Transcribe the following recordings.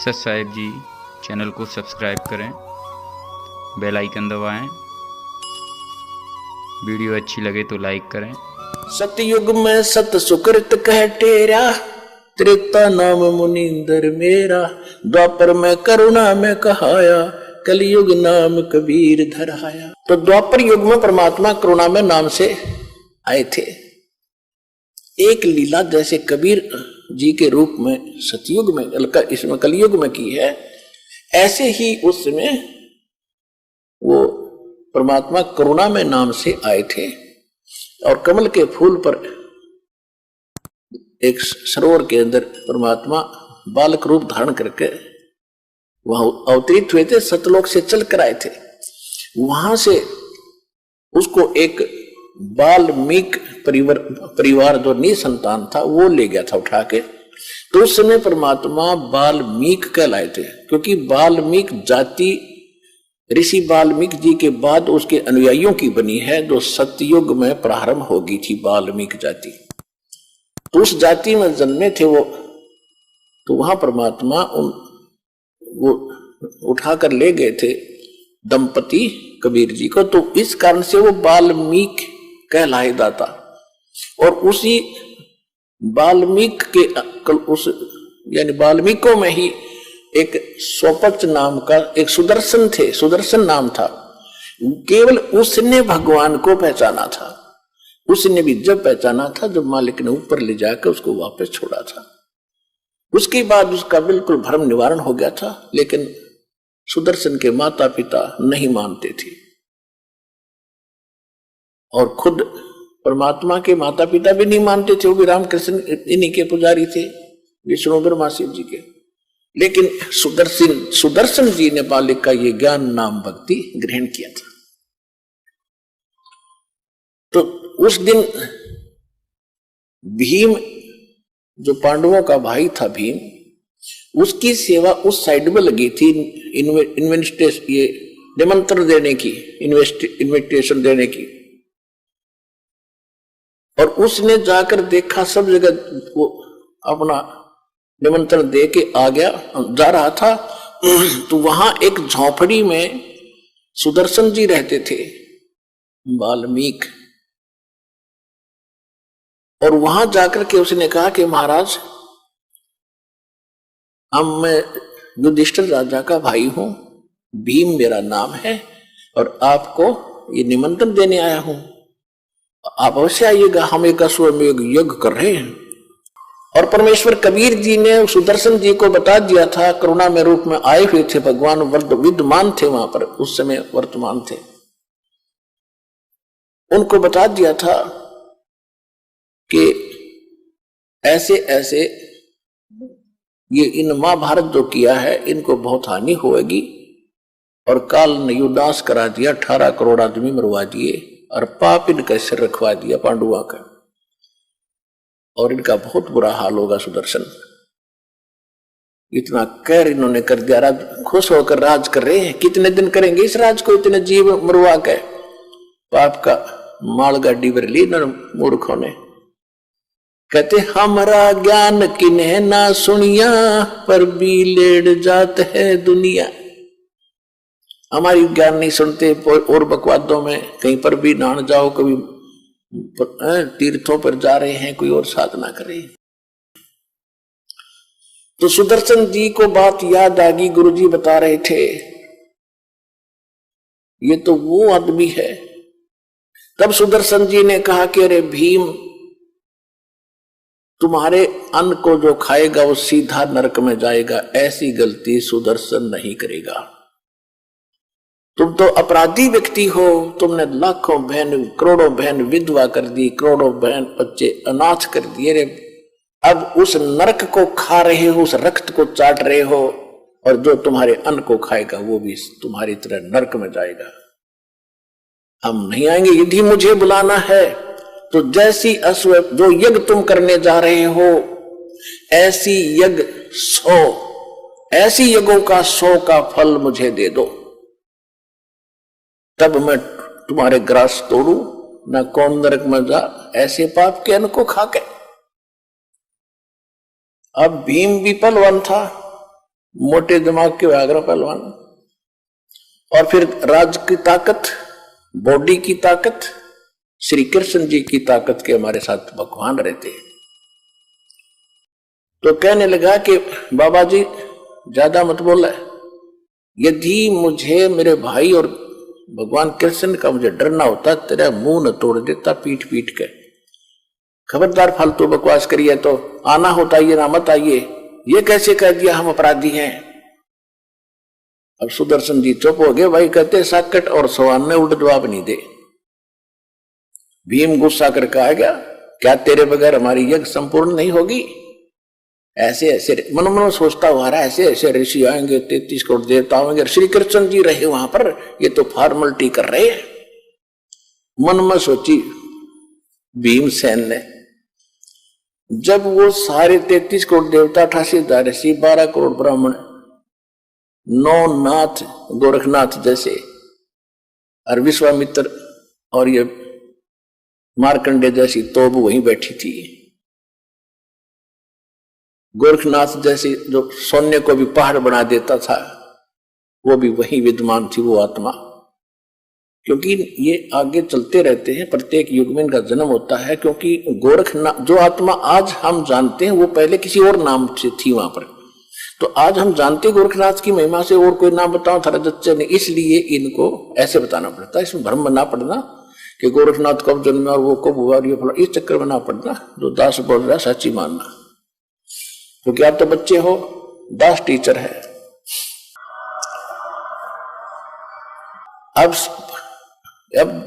सत साहिब जी चैनल को सब्सक्राइब करें, बेल आइकन दबाएं, वीडियो अच्छी लगे तो लाइक करें। सतयुग में सत सुकृत कह टेरा, त्रेता नाम मुनिंदर मेरा। द्वापर में करुणा में कहाया, कलयुग नाम कबीर धराया। तो द्वापर युग में परमात्मा करुणा में नाम से आए थे। एक लीला जैसे कबीर जी के रूप में सतयुग में, इसमें कलयुग में की है, ऐसे ही उस समय वो परमात्मा करुणा में नाम से आए थे। और कमल के फूल पर एक सरोवर के अंदर परमात्मा बालक रूप धारण करके वहां अवतरित हुए थे, सतलोक से चल कर आए थे। वहां से उसको एक बाल्मीक परिवार जो निसंतान था वो ले गया था उठा के। तो उस समय परमात्मा बाल्मीक कहलाए थे, क्योंकि बाल्मीक जाति ऋषि वाल्मीकि जी के बाद उसके अनुयायियों की बनी है, जो सतयुग में प्रारंभ होगी थी बाल्मीकि जाति। तो उस जाति में जन्मे थे वो। तो वहां परमात्मा वो उठाकर ले गए थे दंपति कबीर जी को। तो इस कारण से वो बाल्मीकि कहलाए दाता। और उसी बाल्मीकि के उस यानी बाल्मीकों में ही एक स्वपच नाम का एक सुदर्शन थे, सुदर्शन नाम था। केवल उसने भगवान को पहचाना था। उसने भी जब पहचाना था जब मालिक ने ऊपर ले जाकर उसको वापस छोड़ा था। उसके बाद उसका बिल्कुल भ्रम निवारण हो गया था। लेकिन सुदर्शन के माता पिता नहीं मानते थे, और खुद परमात्मा के माता पिता भी नहीं मानते थे। वो भी रामकृष्ण इन्हीं के पुजारी थे, विष्णु ब्रह्मा शिव जी के। लेकिन सुदर्शन जी ने बालिक का ये ज्ञान नाम भक्ति ग्रहण किया था। तो उस दिन भीम जो पांडवों का भाई था भीम, उसकी सेवा उस साइड में लगी थी ये निमंत्रण देने की, इन्विटेशन देने की। और उसने जाकर देखा सब जगह वो अपना निमंत्रण दे के आ गया, जा रहा था। तो वहां एक झोपड़ी में सुदर्शन जी रहते थे, वाल्मीकि। और वहां जाकर के उसने कहा कि महाराज, मैं युधिष्ठिर राजा का भाई हूं, भीम मेरा नाम है, और आपको ये निमंत्रण देने आया हूं, आप अवश्य आइएगा। हम एक अश्वमेध यज्ञ कर रहे हैं। और परमेश्वर कबीर जी ने सुदर्शन जी को बता दिया था, करुणा में रूप में आए हुए थे भगवान, विद्यमान थे वहां पर, उस समय वर्तमान थे। उनको बता दिया था कि ऐसे ऐसे ये इन महाभारत जो किया है इनको बहुत हानि होगी। और काल ने युदास करा दिया, 18 करोड़ आदमी मरवा दिए, और पाप इनका सिर रखवा दिया पांडुआ का, और इनका बहुत बुरा हाल होगा। सुदर्शन इतना कहर इन्होंने कर दिया, खुश होकर राज कर रहे हैं। कितने दिन करेंगे इस राज को, इतने जीव मरवा के? पाप का मालगाड़ी भर ली इन्होंने मूर्खों ने। कहते हमारा ज्ञान किन्हें ना सुनिया, पर भी लेड़ जात है दुनिया। हमारी ज्ञान नहीं सुनते, और बकवादों में कहीं पर भी नान जाओ, कभी तीर्थों पर जा रहे हैं, कोई और साधना करे। तो सुदर्शन जी को बात याद आ गई, गुरुजी बता रहे थे ये तो वो आदमी है। तब सुदर्शन जी ने कहा कि अरे भीम, तुम्हारे अन्न को जो खाएगा वो सीधा नरक में जाएगा। ऐसी गलती सुदर्शन नहीं करेगा। तुम तो अपराधी व्यक्ति हो, तुमने लाखों बहन, करोड़ों बहन विधवा कर दी, करोड़ों बहन बच्चे अनाथ कर दिए रे। अब उस नरक को खा रहे हो, उस रक्त को चाट रहे हो, और जो तुम्हारे अन्न को खाएगा वो भी तुम्हारी तरह नरक में जाएगा। हम नहीं आएंगे। यदि मुझे बुलाना है तो जैसी अश्व जो यज्ञ तुम करने जा रहे हो, ऐसी यज्ञ 100, ऐसी यज्ञों का 100 का फल मुझे दे दो, तब मैं तुम्हारे ग्रास तोड़ू, न कौन नरक में जा, ऐसे पाप के अन्न को खा के। अब भीम भी पहलवान था, मोटे दिमाग के व्याघ्र पहलवान। और फिर राज की ताकत, बॉडी की ताकत, श्री कृष्ण जी की ताकत के हमारे साथ भगवान रहते हैं। तो कहने लगा कि बाबा जी ज्यादा मत बोला, यदि मुझे मेरे भाई और भगवान कृष्ण का मुझे डर ना होता तेरा मुंह न तोड़ देता पीट पीट के। खबरदार फालतू बकवास करिए तो आना होता ये ना मत आइए, ये कैसे कह दिया हम अपराधी हैं। अब सुदर्शन जी चुप हो गए। भाई कहते साकट और सवान ने उल्टा जवाब नहीं दे। भीम गुस्सा करके आ गया, क्या तेरे बगैर हमारी यज्ञ संपूर्ण नहीं होगी? ऐसे ऐसे मन मन सोचता हुआ रहा, ऐसे ऐसे ऋषि आएंगे, 33 करोड़ देवता आएंगे, श्री कृष्ण जी रहे वहां पर, ये तो फॉर्मेलिटी कर रहे हैं। मन में सोची भीमसेन ने, जब वो सारे 33 करोड़ देवता, 88,000 ऋषि, 12 करोड़ ब्राह्मण, 9 नाथ गोरखनाथ जैसे, और विश्वामित्र और ये मार्कंडे जैसी तोब वहीं बैठी थी। गोरखनाथ जैसे जो सोने को भी पहाड़ बना देता था वो भी वही विद्यमान थी, वो आत्मा। क्योंकि ये आगे चलते रहते हैं, प्रत्येक युग में इनका जन्म होता है। क्योंकि गोरखनाथ जो आत्मा आज हम जानते हैं वो पहले किसी और नाम से थी वहां पर। तो आज हम जानते गोरखनाथ की महिमा से, और कोई नाम बताओ थारा जच्चे ने, इसलिए इनको ऐसे बताना पड़ता है। इसमें भ्रम ना पड़ना कि गोरखनाथ कब जन्मा और वो कब हुआ, ये फला, इस चक्कर में ना पड़ना। जो दास बोल रहा है सच्ची मानना, क्योंकि आप तो बच्चे हो, दास टीचर है। अब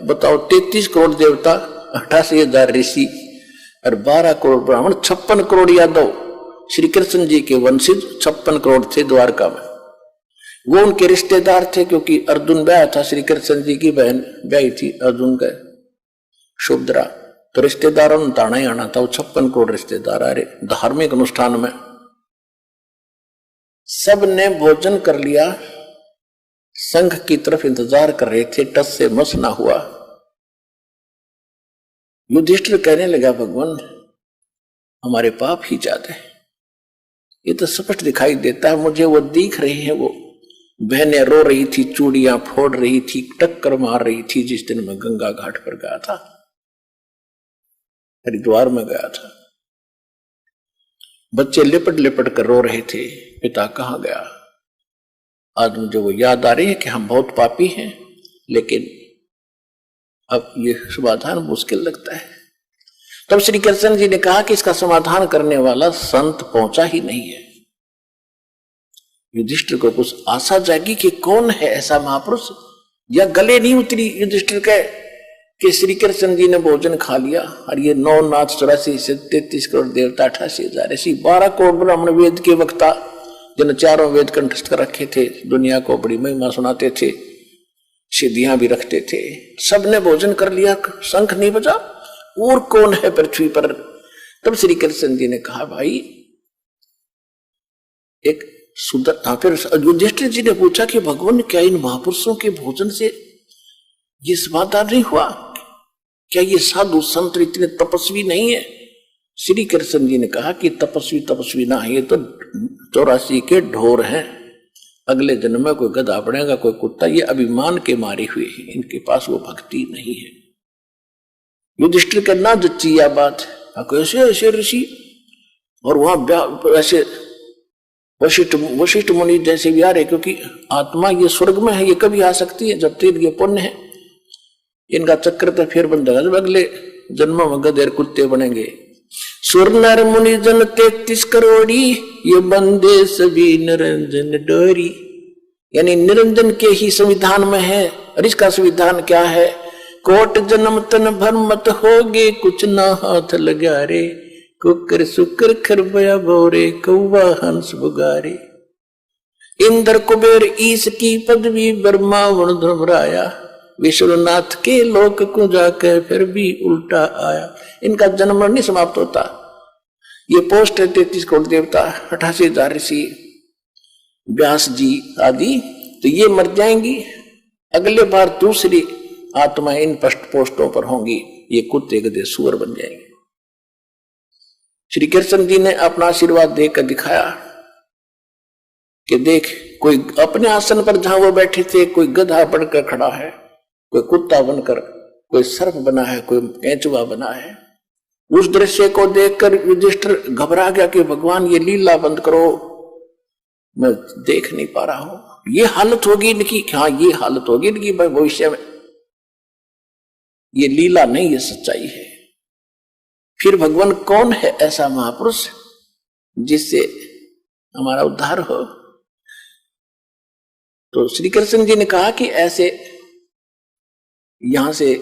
बताओ 33 करोड़ देवता, 88,000 ऋषि और 12 करोड़ ब्राह्मण, 56 करोड़ यादव, श्री कृष्ण जी के वंशज 56 करोड़ थे द्वारका में। वो उनके रिश्तेदार थे, क्योंकि अर्जुन ब्याह था, श्री कृष्ण जी की बहन ब्याही थी अर्जुन का सुभद्रा, तो रिश्तेदारों ने ताना ही आना था। वो 56 करोड़ रिश्तेदार आ रहे। धार्मिक अनुष्ठान में सब ने भोजन कर लिया, संघ की तरफ इंतजार कर रहे थे, टस से मस ना हुआ। युधिष्ठिर कहने लगा, भगवान हमारे पाप ही ज्यादा है, ये तो स्पष्ट दिखाई देता है मुझे। वो दिख रहे हैं, वो बहनें रो रही थी, चूड़ियां फोड़ रही थी, टक्कर मार रही थी। जिस दिन मैं गंगा घाट पर गया था, हरिद्वार में गया था, बच्चे लिपट लिपट कर रो रहे थे, पिता कहाँ गया। आज मुझे वो याद आ रही है कि हम बहुत पापी हैं, लेकिन अब ये समाधान मुश्किल लगता है। तब श्री कृष्ण जी ने कहा कि इसका समाधान करने वाला संत पहुंचा ही नहीं है। युधिष्ठिर को कुछ आशा जागी कि कौन है ऐसा महापुरुष, या गले नहीं उतरी युधिष्ठिर के कि श्री कृष्ण जी ने भोजन खा लिया, और ये 9 नाथ 84 से 33 करोड़ देवता, 88,000 ऋषि, 12 करोड़ ब्राह्मण, वेद के वक्ता जिन चारों वेद कंठस्थ कर रखे थे, दुनिया को बड़ी महिमा सुनाते थे, सिद्धियां भी रखते थे, सबने भोजन कर लिया, शंख नहीं बजा, और कौन है पृथ्वी पर। तब श्री कृष्ण जी ने कहा, भाई एक फिर युधिष्ठिर जी ने पूछा कि भगवान क्या इन महापुरुषों के भोजन से ये समाधान नहीं हुआ? क्या ये साधु संत इतने तपस्वी नहीं है? श्री कृष्ण जी ने कहा कि तपस्वी ना है, ये तो 84 के ढोर हैं, अगले जन्म में कोई गधा बनेगा, कोई कुत्ता, ये अभिमान के मारे हुए हैं, इनके पास वो भक्ति नहीं है। युधिष्ठिर के ना जच्ची यह बात, कैसे ऐसे ऋषि, और वहां ऐसे वशिष्ठ मुनि जैसे भी आ रहे, क्योंकि आत्मा ये स्वर्ग में है, ये कभी आ सकती है जब तक ये पुण्य है। इनका चक्र तो फिर बंधेगा जब अगले जन्म में गधेर कुत्ते बनेंगे। सुर नर मुनि जन 33 करोड़ी, ये बंदे सभी निरंजन डोरी। यानी निरंजन के ही संविधान में है। और इसका संविधान क्या है? कोट जन्म तन भर मत होगे, कुछ ना हाथ लगा रे, कुकर सुकर खरबया भोरे, कौवा हंस बुगारे। इंद्र कुबेर ईश की पदवी, ब्रह्मा वरुण धर्मराया, विश्वनाथ के लोक को जाकर फिर भी उल्टा आया। इनका जन्म नहीं समाप्त होता। ये पोस्ट है 33 करोड़ देवता, 88,000 ऋषि, व्यास जी आदि, तो ये मर जाएंगी। अगले बार दूसरी आत्मा इन पोस्टों पर होंगी, ये कुत्ते गधे सुअर बन जाएंगे। श्री कृष्ण जी ने अपना आशीर्वाद देकर दिखाया कि देख कोई अपने आसन पर जहां वो बैठे थे कोई गधा बनकर खड़ा है, कोई कुत्ता बनकर, कोई सर्प बना है, कोई केंचुआ बना है। उस दृश्य को देखकर युधिष्ठिर घबरा गया कि भगवान ये लीला बंद करो, मैं देख नहीं पा रहा हूं, ये हालत होगी इनकी। हाँ, ये हालत होगी इनकी भविष्य में, ये लीला नहीं, ये सच्चाई है। फिर भगवान कौन है ऐसा महापुरुष जिससे हमारा उद्धार हो? तो श्री कृष्ण जी ने कहा कि ऐसे यहां से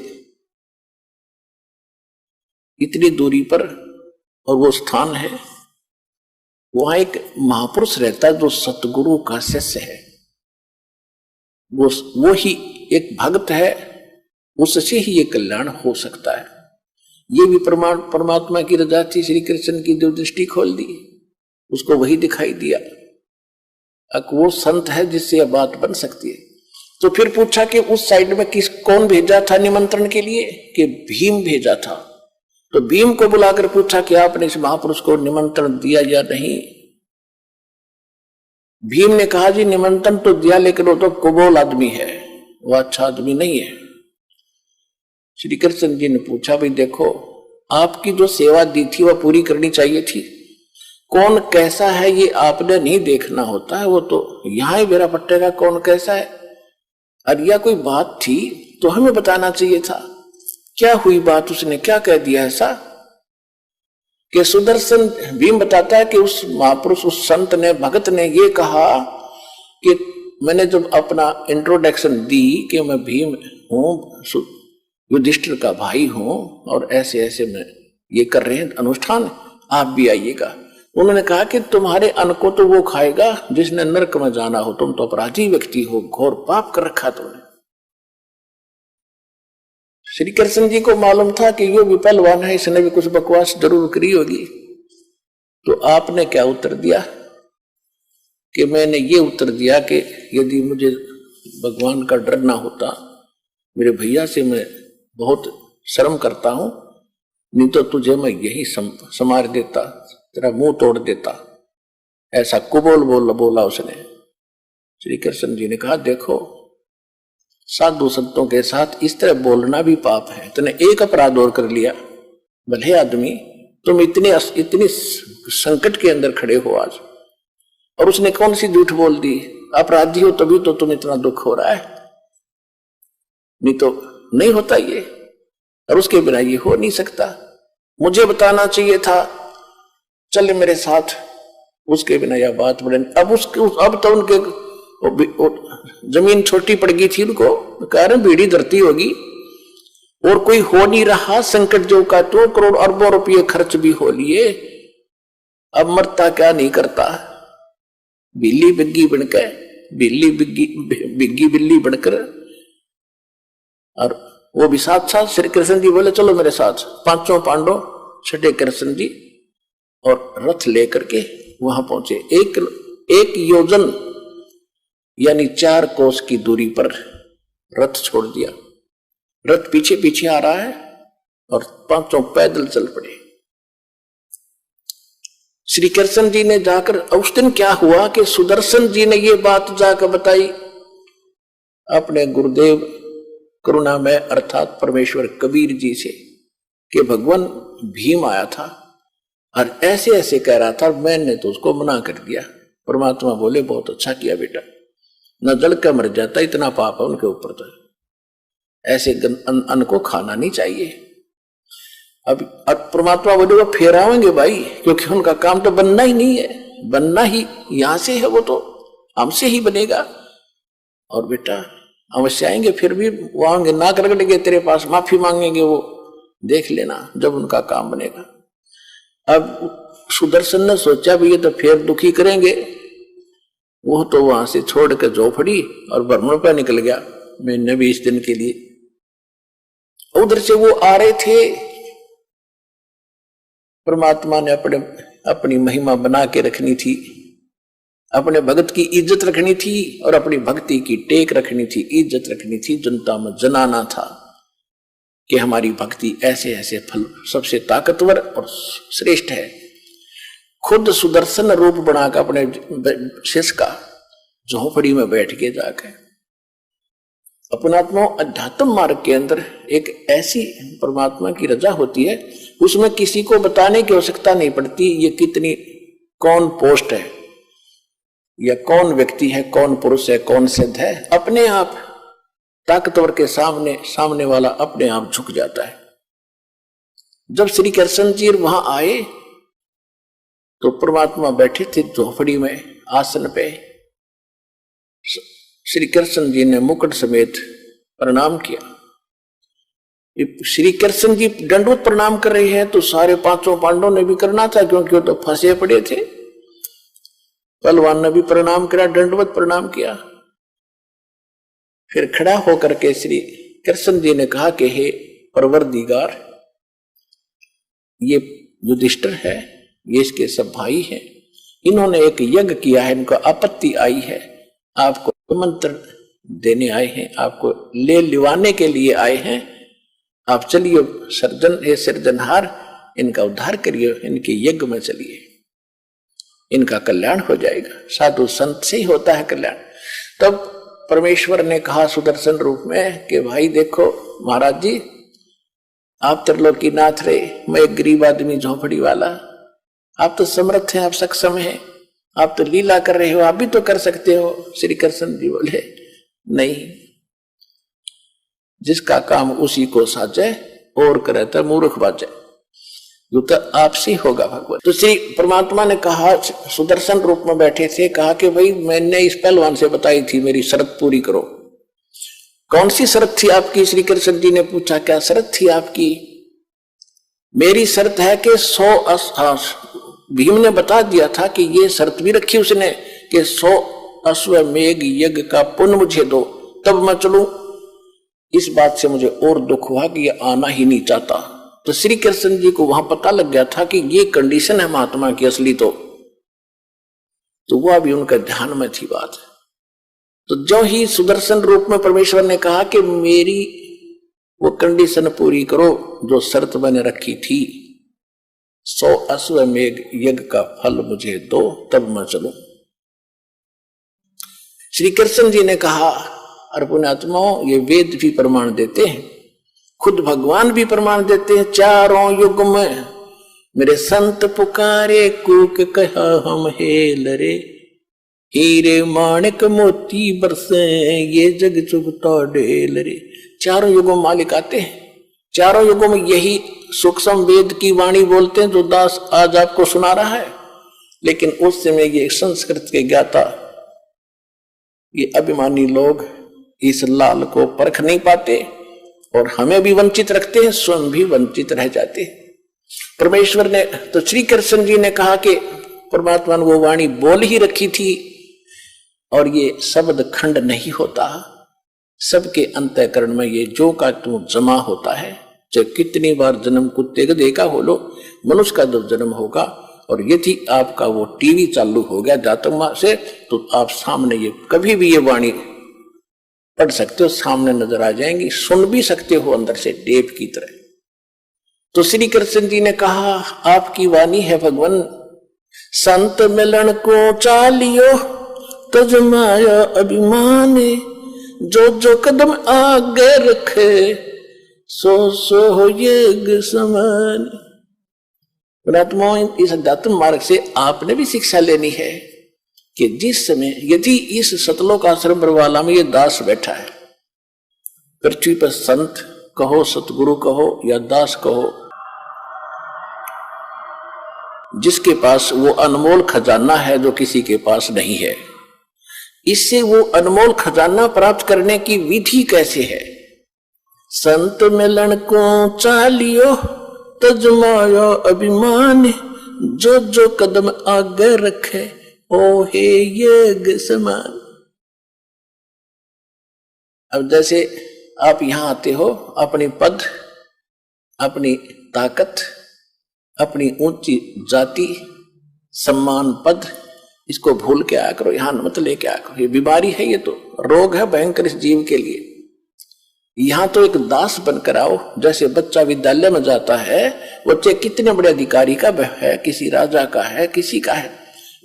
इतनी दूरी पर और वो स्थान है, वहां एक महापुरुष रहता है जो सतगुरु का शिष्य है, वो ही एक भक्त है, उससे ही ये कल्याण हो सकता है। ये भी परमात्मा की रजा थी। श्री कृष्ण की जो दृष्टि खोल दी उसको वही दिखाई दिया, अब वो संत है जिससे यह बात बन सकती है। तो फिर पूछा कि उस साइड में कौन भेजा था निमंत्रण के लिए? कि भीम भेजा था। तो भीम को बुलाकर पूछा कि आपने इस महापुरुष को निमंत्रण दिया या नहीं? भीम ने कहा जी निमंत्रण तो दिया, लेकिन वो तो कुबोल आदमी है, वो अच्छा आदमी नहीं है। श्री कृष्ण जी ने पूछा भाई देखो, आपकी जो सेवा दी थी वह पूरी करनी चाहिए थी, कौन कैसा है ये आपने नहीं देखना होता है, वो तो यहां ही बेरा पट्टेगा कौन कैसा है। और यह कोई बात थी तो हमें बताना चाहिए था। क्या हुई बात, उसने क्या कह दिया ऐसा कि सुदर्शन? भीम बताता है कि उस महापुरुष, उस संत ने, भगत ने ये कहा कि मैंने जब अपना इंट्रोडक्शन दी कि मैं भीम हूं, युधिष्ठिर का भाई हूं और ऐसे ऐसे में ये कर रहे हैं अनुष्ठान, आप भी आइएगा। उन्होंने कहा कि तुम्हारे अन्न को तो वो खाएगा जिसने नरक में जाना हो, तुम तो अपराधी व्यक्ति हो, घोर पाप कर रखा तुमने। श्री कृष्ण जी को मालूम था कि यो भी पहलवान है, इसने भी कुछ बकवास जरूर करी होगी। तो आपने क्या उत्तर दिया? कि मैंने ये उत्तर दिया कि यदि मुझे भगवान का डर ना होता, मेरे भैया से मैं बहुत शर्म करता हूं, नहीं तो तुझे मैं यही समार देता, तेरा मुंह तोड़ देता। ऐसा कुबोल बोला उसने। श्री कृष्ण जी ने कहा देखो, साधु संतों के साथ इस तरह बोलना भी पाप है। तूने एक अपराध और कर लिया, भले आदमी, तुम इतनी संकट के अंदर खड़े हो आज, और उसने कौन सी झूठ बोल दी? अपराधी हो तभी तो तुम इतना दुख हो रहा है, नहीं तो नहीं होता ये, और उसके बिना ये हो नहीं सकता। मुझे बताना चाहिए था, चल मेरे साथ, उसके बिना यह बात बड़े। अब तो उनके जमीन छोटी पड़ गई थी, उनको कारण भीड़ी धरती होगी और कोई हो नहीं रहा। संकट जो का तो करोड़ अरबों रुपये खर्च भी हो लिए, अब मरता क्या नहीं करता। बिल्ली बिग्गी बनकर, बिग्गी बिल्ली बनकर, और वो भी साथ साथ। श्री कृष्ण जी बोले चलो मेरे साथ। पांचों पांडव छठे कृष्ण जी और रथ लेकर के वहां पहुंचे। एक योजन यानी 4 कोस की दूरी पर रथ छोड़ दिया। रथ पीछे पीछे आ रहा है और पांचों पैदल चल पड़े। श्री कृष्ण जी ने जाकर, उस दिन क्या हुआ कि सुदर्शन जी ने ये बात जाकर बताई अपने गुरुदेव करुणामय अर्थात परमेश्वर कबीर जी से कि भगवान भीम आया था और ऐसे ऐसे कह रहा था, मैंने तो उसको मना कर दिया। परमात्मा बोले बहुत अच्छा किया बेटा, न जल का मर जाता, इतना पाप है उनके ऊपर, तो ऐसे अन्न को खाना नहीं चाहिए। अब परमात्मा बोले वो फेर आवेंगे भाई, क्योंकि उनका काम तो बनना ही नहीं है, बनना ही यहां से है, वो तो हमसे ही बनेगा। और बेटा अवश्य आएंगे, फिर भी वो आएंगे, नाक रगड़ेंगे तेरे पास, माफी मांगेंगे, वो देख लेना जब उनका काम बनेगा। अब सुदर्शन ने सोचा भी ये तो फिर दुखी करेंगे, वो तो वहां से छोड़ के झोपड़ी और भ्रमण पर निकल गया महीने 20 दिन के लिए। उधर से वो आ रहे थे, परमात्मा ने अपनी महिमा बना के रखनी थी, अपने भगत की इज्जत रखनी थी और अपनी भक्ति की टेक रखनी थी, इज्जत रखनी थी, जनता में जनाना था कि हमारी भक्ति ऐसे ऐसे फल सबसे ताकतवर और श्रेष्ठ है। खुद सुदर्शन रूप बनाकर अपने शिष्य का झोपड़ी में बैठ के जाकर अपनात्मा अध्यात्म मार्ग के अंदर एक ऐसी परमात्मा की रजा होती है, उसमें किसी को बताने की आवश्यकता नहीं पड़ती ये कितनी कौन पोस्ट है या कौन व्यक्ति है, कौन पुरुष है, कौन सिद्ध है। अपने आप ताकतवर के सामने वाला अपने आप झुक जाता है। जब श्री कृष्ण जी वहां आए तो परमात्मा बैठे थे झोपड़ी में आसन पे। श्री कृष्ण जी ने मुकुट समेत प्रणाम किया। श्री कृष्ण जी दंडवत प्रणाम कर रहे हैं तो सारे पांचों पांडवों ने भी करना था, क्योंकि वो तो फंसे पड़े थे। पहलवान ने भी प्रणाम किया, दंडवत प्रणाम किया। फिर खड़ा होकर के श्री कृष्ण जी ने कहा कि हे परवरदिगार, ये युधिष्ठिर है, ये इसके सब भाई हैं, इन्होंने एक यज्ञ किया है, इनको आपत्ति आई है, आपको मंत्र देने आए हैं, आपको ले लिवाने के लिए आए हैं। आप चलिए सृजनहार, इनका उद्धार करिए, इनके यज्ञ में चलिए, इनका कल्याण हो जाएगा। साधु संत से ही होता है कल्याण। तब परमेश्वर ने कहा सुदर्शन रूप में कि भाई देखो महाराज जी, आप त्रिलोकीनाथ रहे, मैं एक गरीब आदमी झोपड़ी वाला, आप तो समर्थ हैं, आप सक्षम हैं, आप तो लीला कर रहे हो, आप भी तो कर सकते हो। श्री कृष्ण जी बोले नहीं, जिसका काम उसी को साजे और करे तो मूर्ख बाजे, जो तो आपसे होगा भगवान। तो श्री परमात्मा ने कहा, सुदर्शन रूप में बैठे थे, कहा कि भाई मैंने इस पहलवान से बताई थी मेरी शर्त पूरी करो। कौन सी शर्त थी आपकी? श्री कृष्ण जी ने पूछा, क्या शर्त थी आपकी? मेरी शर्त है कि 100 भीम ने बता दिया था कि ये शर्त भी रखी उसने कि 100 अश्वमेघ यज्ञ का पुण्य मुझे दो, तब मैं चलूं। इस बात से मुझे और दुख हुआ कि ये आना ही नहीं चाहता। तो श्री कृष्ण जी को वहां पता लग गया था कि ये कंडीशन है महात्मा की असली, तो वह भी उनका ध्यान में थी बात। तो जो ही सुदर्शन रूप में परमेश्वर ने कहा कि मेरी वो कंडीशन पूरी करो जो शर्त मैंने रखी थी, 100 अश्वमेघ यज्ञ का फल मुझे दो, तब मैं चलूं। श्री कृष्ण जी ने कहा, अरे पुण्यात्माओं, ये वेद भी प्रमाण देते हैं, खुद भगवान भी प्रमाण देते हैं। चारों युग में मेरे संत पुकारे, कूक कहा हम हेल रे, हीरे माणिक मोती बरसे, ये जग चुगता ढेल रे। चारों युगों मालिक आते हैं, चारों युगों में यही सूक्ष्म वेद की वाणी बोलते हैं जो दास आज आपको सुना रहा है। लेकिन उस समय ये संस्कृत के ज्ञाता, ये अभिमानी लोग इस लाल को परख नहीं पाते और हमें भी वंचित रखते हैं, स्वयं भी वंचित रह जाते हैं। परमेश्वर ने तो श्री कृष्ण जी ने कहा कि परमात्मा ने वो वाणी बोल ही रखी थी, और ये शब्द खंड नहीं होता, सबके अंतःकरण में ये जो का तू जमा होता है। चाहे कितनी बार जन्म कुत्ते गधे का हो लो, मनुष्य का जब जन्म होगा और यदि आपका वो टीवी चालू हो गया जातक से, तो आप सामने ये कभी भी ये वाणी पढ़ सकते हो, सामने नजर आ जाएंगी, सुन भी सकते हो अंदर से टेप की तरह। तो श्री कृष्ण जी ने कहा, आपकी वाणी है भगवान, संत मिलन को चालियो तजमाया अभिमान, जो जो कदम आगे रखे सो सो यज्ञ समान। इस अध्यात्म मार्ग से आपने भी शिक्षा लेनी है कि जिस समय यदि इस सतलोक आश्रम बरवाला में ये दास बैठा है, पृथ्वी पर संत कहो, सतगुरु कहो या दास कहो, जिसके पास वो अनमोल खजाना है जो किसी के पास नहीं है, इससे वो अनमोल खजाना प्राप्त करने की विधि कैसे है? संत मिलन को चालियो तजमाया अभिमान, जो जो कदम आगे रखे ओ हे यज्ञ समान। अब जैसे आप यहां आते हो, अपनी पद, अपनी ताकत, अपनी ऊंची जाति, सम्मान, पद, इसको भूल के आया करो, यहां मत लेके आया करो। ये बीमारी है, ये तो रोग है भयंकर इस जीव के लिए। यहां तो एक दास बनकर आओ। जैसे बच्चा विद्यालय में जाता है, बच्चे कितने बड़े अधिकारी का है, किसी राजा का है, किसी का है,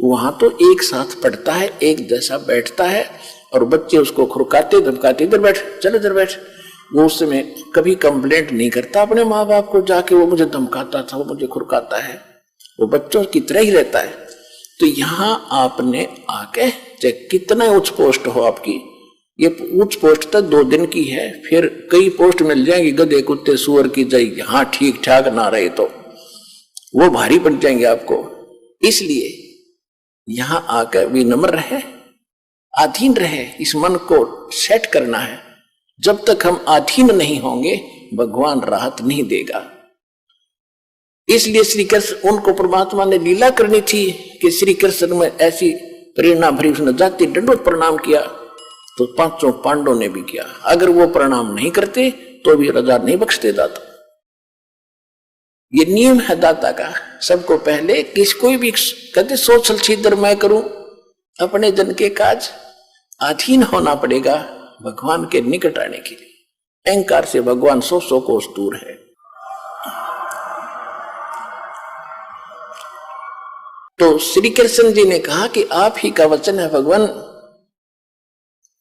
वहां तो एक साथ पढ़ता है, एक जैसा बैठता है, और बच्चे उसको खुरकाते धमकाते, इधर बैठ, चल इधर बैठ। वो उस समय कभी कंप्लेंट नहीं करता अपने माँ बाप को जाके, वो मुझे धमकाता था, वो मुझे खुरकाता है, वो बच्चों की तरह ही रहता है। तो यहाँ आपने आके चाहे कितना उच्च पोस्ट हो आपकी, ये उच्च पोस्ट तक 2 दिन की है, फिर कई पोस्ट मिल जाएंगी, गधे कुत्ते सुअर की जाए, यहाँ ठीक ठाक ना रहे तो वो भारी पड़ जाएंगे आपको। इसलिए यहां आकर विनम्र रहे, अधीन रहे, इस मन को सेट करना है। जब तक हम अधीन नहीं होंगे भगवान राहत नहीं देगा। इसलिए श्री कृष्ण, उनको परमात्मा ने लीला करनी थी कि श्री कृष्ण में ऐसी प्रेरणा भरी, उसने जाति दंडवत प्रणाम किया, तो 5 पांडवों ने भी किया। अगर वो प्रणाम नहीं करते तो भी रजा नहीं बख्शते दाता। ये नियम है दाता का। सबको पहले किसको भी कहते सोचल छिद्र मैं करूं, अपने जन के काज, अधीन होना पड़ेगा भगवान के निकट आने के लिए। अहंकार से भगवान 100 कोस दूर है। तो श्री कृष्ण जी ने कहा कि आप ही का वचन है भगवान,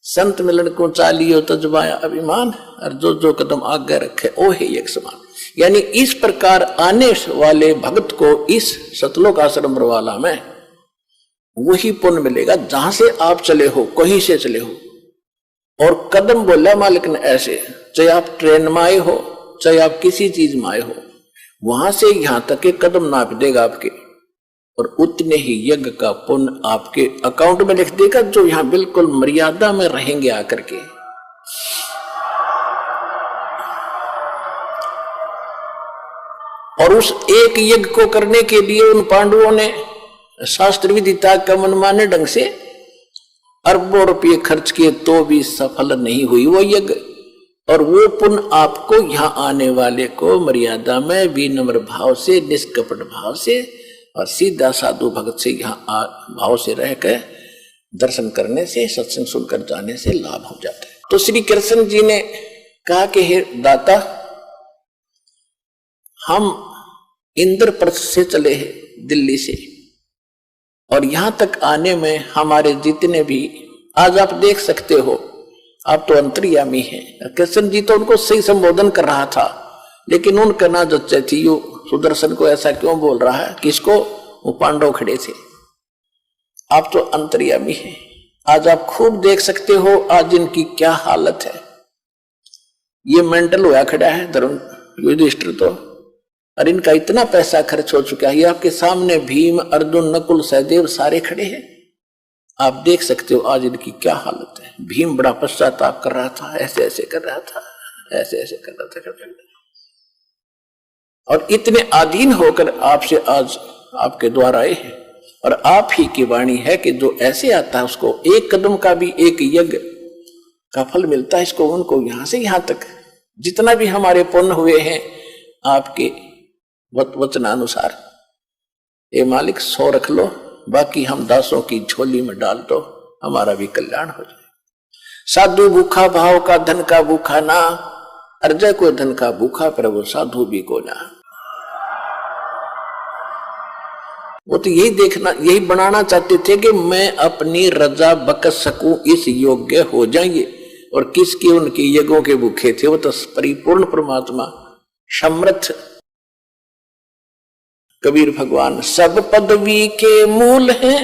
संत मिलन को चालियो तजबाया अभिमान, और जो जो कदम आगे रखे ओ है एक समान। यानी इस प्रकार आने वाले भक्त को इस सतलोक आश्रम वाला में वही पुण्य मिलेगा जहां से आप चले हो, कहीं से चले हो। और कदम बोला मालिक ने ऐसे, चाहे आप ट्रेन में आए हो, चाहे आप किसी चीज में आए हो, वहां से यहां तक के कदम नाप देगा आपके, और उतने ही यज्ञ का पुण्य आपके अकाउंट में लिख देगा, जो यहां बिल्कुल मर्यादा में रहेंगे आकर के। और उस एक यज्ञ को करने के लिए उन पांडवों ने शास्त्र विदिता का मनमाने ढंग से अरबों रुपये खर्च किए, तो भी सफल नहीं हुई वो यज्ञ। और वो पुण्य आपको यहाँ आने वाले को मर्यादा में विनम्र भाव से, निष्कपट भाव से और सीधा साधु भगत से यहाँ भाव से रहकर दर्शन करने से, सत्संग सुनकर जाने से लाभ हो जाता है। तो श्री कृष्ण जी ने कहा कि हे दाता, हम इंद्रप्रस्थ से चले हैं दिल्ली से, और यहां तक आने में हमारे जितने भी, आज आप देख सकते हो, आप तो अंतर्यामी हैं। कृष्ण जी तो उनको सही संबोधन कर रहा था, लेकिन उनका ना जच्चे थी, यो सुदर्शन को ऐसा क्यों बोल रहा है, किसको? वो पांडव खड़े थे। आप तो अंतर्यामी हैं, आज आप खूब देख सकते हो आज इनकी क्या हालत है। ये मेंटल होया खड़ा है धर्म युधिष्ठिर तो, और इनका इतना पैसा खर्च हो चुका है। ये आपके सामने भीम, अर्जुन, नकुल, सहदेव सारे खड़े हैं, आप देख सकते हो आज इनकी क्या हालत है। भीम बड़ा पश्चाताप कर रहा था, ऐसे ऐसे कर रहा था, ऐसे ऐसे कर रहा था, और इतने अधीन होकर आपसे आज आपके द्वारा आए हैं। और आप ही की वाणी है कि जो ऐसे आता है उसको एक कदम का भी एक यज्ञ का फल मिलता है। इसको उनको यहां से यहां तक जितना भी हमारे पुण्य हुए हैं आपके वचनानुसार, ये मालिक 100 रख लो, बाकी हम 10 की झोली में डाल दो, हमारा भी कल्याण हो जाए। साधु भूखा भाव का, धन का भूखा ना, अर्जय को धन का भूखा, पर वो साधु भी को ना। वो तो यही देखना, यही बनाना चाहते थे कि मैं अपनी रजा बकस सकूं, इस योग्य हो जाएंगे। और किसके उनके यज्ञों के भूखे थे, वो तो परिपूर्ण परमात्मा समर्थ कबीर भगवान। सब पदवी के मूल हैं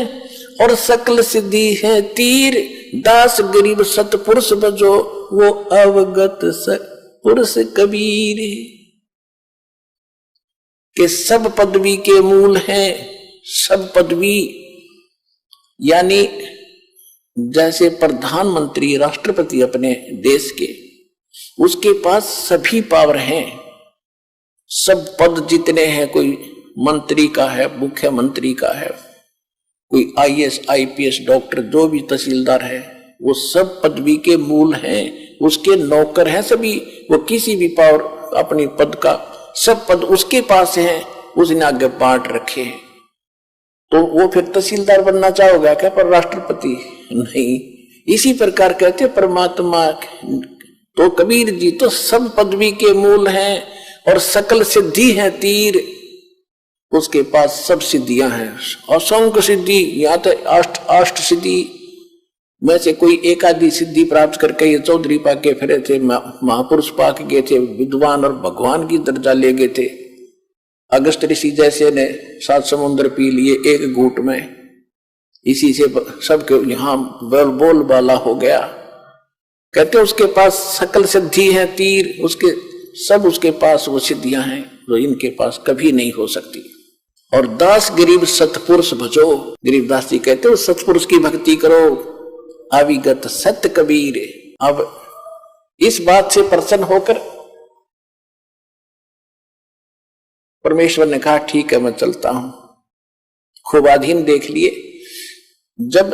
और सकल सिद्धि है तीर, दास गरीब सतपुरुष बजो, वो अवगत पुरुष कबीर। के सब पदवी के मूल हैं, सब पदवी यानी जैसे प्रधानमंत्री, राष्ट्रपति अपने देश के, उसके पास सभी पावर हैं, सब पद जितने हैं, कोई मंत्री का है, मुख्यमंत्री का है, कोई आईएएस, आईपीएस, डॉक्टर, जो भी तहसीलदार है, वो सब पदवी के मूल हैं, उसके नौकर हैं सभी। वो किसी भी पावर अपनी पद का, सब पद उसके पास हैं, उसने आगे बांट रखे हैं। तो वो फिर तहसीलदार बनना चाहोगा क्या, पर राष्ट्रपति नहीं। इसी प्रकार कहते परमात्मा तो कबीर जी तो सब पदवी के मूल हैं और सकल सिद्धि है तीर, उसके पास सब सिद्धियां हैं, असंख्य सिद्धि, यहाँ तक अष्ट सिद्धि में से कोई एक आधी सिद्धि प्राप्त करके ये चौधरी पाके फिरे थे, महापुरुष पाके गए थे, विद्वान और भगवान की दर्जा ले गए थे। अगस्त ऋषि जैसे ने 7 समुद्र पी लिए एक घूंट में, इसी से सबके यहाँ बोल बाला हो गया। कहते उसके पास सकल सिद्धि है, तीर उसके सब उसके पास वो सिद्धियां हैं जो इनके पास कभी नहीं हो सकती। और दास गरीब सतपुरुष भजो, गरीबदास जी कहते हो सतपुरुष की भक्ति करो, अविगत सत्य कबीर। अब इस बात से प्रसन्न होकर परमेश्वर ने कहा ठीक है मैं चलता हूं। खूब आधीन देख लिए। जब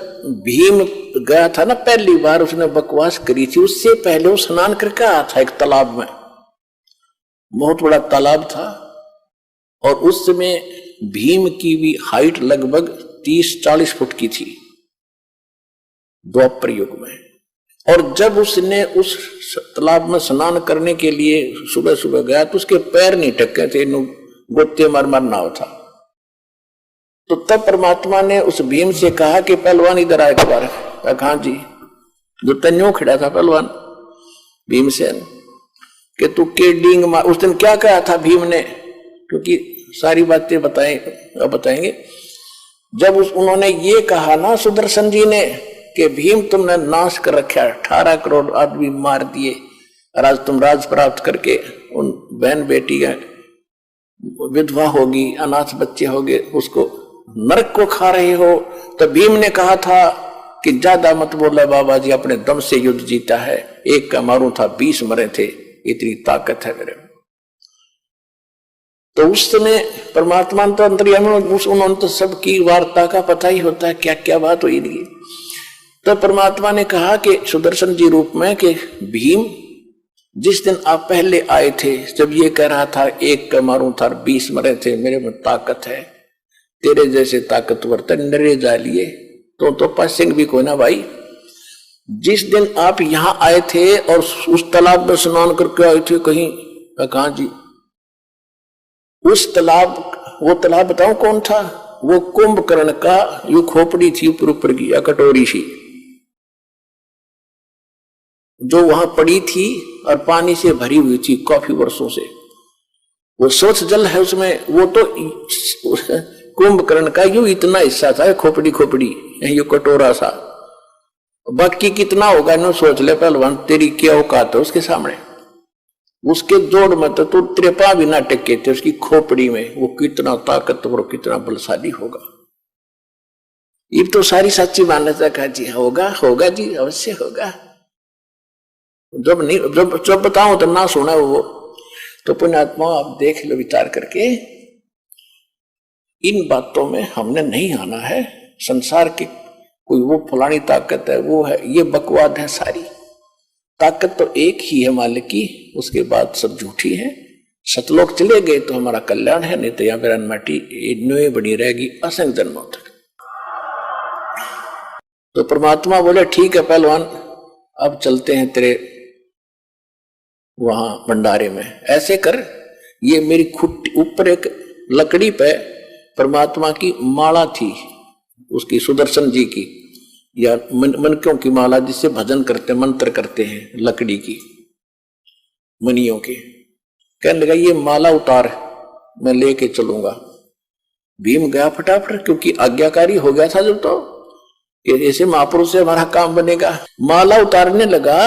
भीम गया था ना पहली बार, उसने बकवास करी थी, उससे पहले वो स्नान करके आया था एक तालाब में, बहुत बड़ा तालाब था। और उस समय भीम की भी हाइट लगभग 30-40 फुट की थी द्वापर युग में। और जब उसने उस तालाब में स्नान करने के लिए सुबह सुबह गया तो उसके पैर नहीं टके थे, गोते मार नाव था। तो तब परमात्मा ने उस भीम से कहा कि पहलवान इधर आए बार। कहा जी, जो तन्यो खड़ा था पहलवान भीमसेन कि तू के डींग मार। उस दिन क्या कहा था भीम ने, क्योंकि सारी बातें बताएंगे। जब उन्होंने ये कहा ना सुदर्शन जी ने कि भीम तुमने नाश कर रखा, 18 करोड़ आदमी मार दिए, और आज तुम राज प्राप्त करके उन बहन बेटी विधवा होगी, अनाथ बच्चे होंगे, उसको नरक को खा रहे हो। तो भीम ने कहा था कि ज्यादा मत बोला बाबा जी, अपने दम से युद्ध जीता है, एक का मारू था 20 मरे थे, इतनी ताकत है मेरे में। तो उस समय परमात्मा तो अंतर्यामी, उन्होंने तो सबकी वार्ता का पता ही होता है क्या क्या बात हुई थी। तो परमात्मा ने कहा कि सुदर्शन जी रूप में कि भीम जिस दिन आप पहले आए थे, जब ये कह रहा था एक का मारू था 20 मरे थे, मेरे में ताकत है, तेरे जैसे ताकतवर तंडरे जा लिए तो पासिंग भी कोई ना भाई। जिस दिन आप यहां आए थे और उस तालाब में स्नान करके आए थे कहीं, कहा जी उस तालाब, वो तालाब बताऊं कौन था, वो कुंभकर्ण का यू खोपड़ी थी ऊपर ऊपर की, या कटोरी सी जो वहां पड़ी थी और पानी से भरी हुई थी काफी वर्षों से। वो स्वच्छ जल है उसमें, वो तो कुंभकर्ण का यूं इतना हिस्सा था, खोपड़ी यू कटोरा सा, बाकी कितना होगा इन्हों सोच ले पहलवान, तेरी क्या औकात है उसके सामने। उसके जोड़ में तो तू त्रेपा भी ना टेके थे, उसकी खोपड़ी में वो कितना ताकतवर कितना बलशाली होगा। ये तो सारी सच्ची मान्यता का जी होगा जी अवश्य होगा। जब बताऊं तो ना सुना वो। तो पुण्यात्मा आप देख लो विचार करके, इन बातों में हमने नहीं आना है। संसार की कोई वो फलानी ताकत है वो है, ये बकवाद है सारी। ताकत तो एक ही है मालिक की, उसके बाद सब झूठी है। सतलोक चले गए तो हमारा कल्याण है, नहीं तो यहाँ पर अनमाटी इन्हें बनी रहेगी असंख्य जन्मों तक। तो परमात्मा बोले ठीक है पहलवान, अब चलते हैं तेरे वहां भंडारे में। ऐसे कर, ये मेरी खुट्टी ऊपर एक लकड़ी पे परमात्मा की माला थी, उसकी सुदर्शन जी की, या मनकों की माला जिससे भजन करते मंत्र करते हैं, लकड़ी की मनियों की। कहने लगा ये माला उतार, मैं लेके चलूंगा। भीम गया फटाफट, क्योंकि आज्ञाकारी हो गया था जब, तो ऐसे महापुरुष से हमारा काम बनेगा। माला उतारने लगा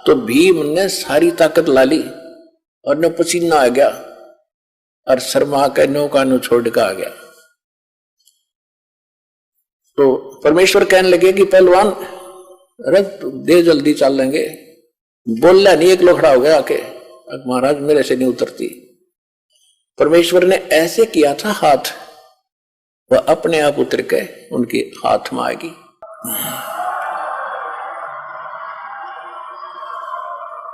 तो भीम ने सारी ताकत ला ली और न पसीना आ गया और शर्मा के नौका नो छोड़ के आ गया। तो परमेश्वर कहने लगे कि पहलवान रथ दे, जल्दी चल लेंगे। बोलना नहीं, एक लोग खड़ा हो गया आके, महाराज मेरे से नहीं उतरती। परमेश्वर ने ऐसे किया था हाथ, वह अपने आप उतर के उनके हाथ में आएगी।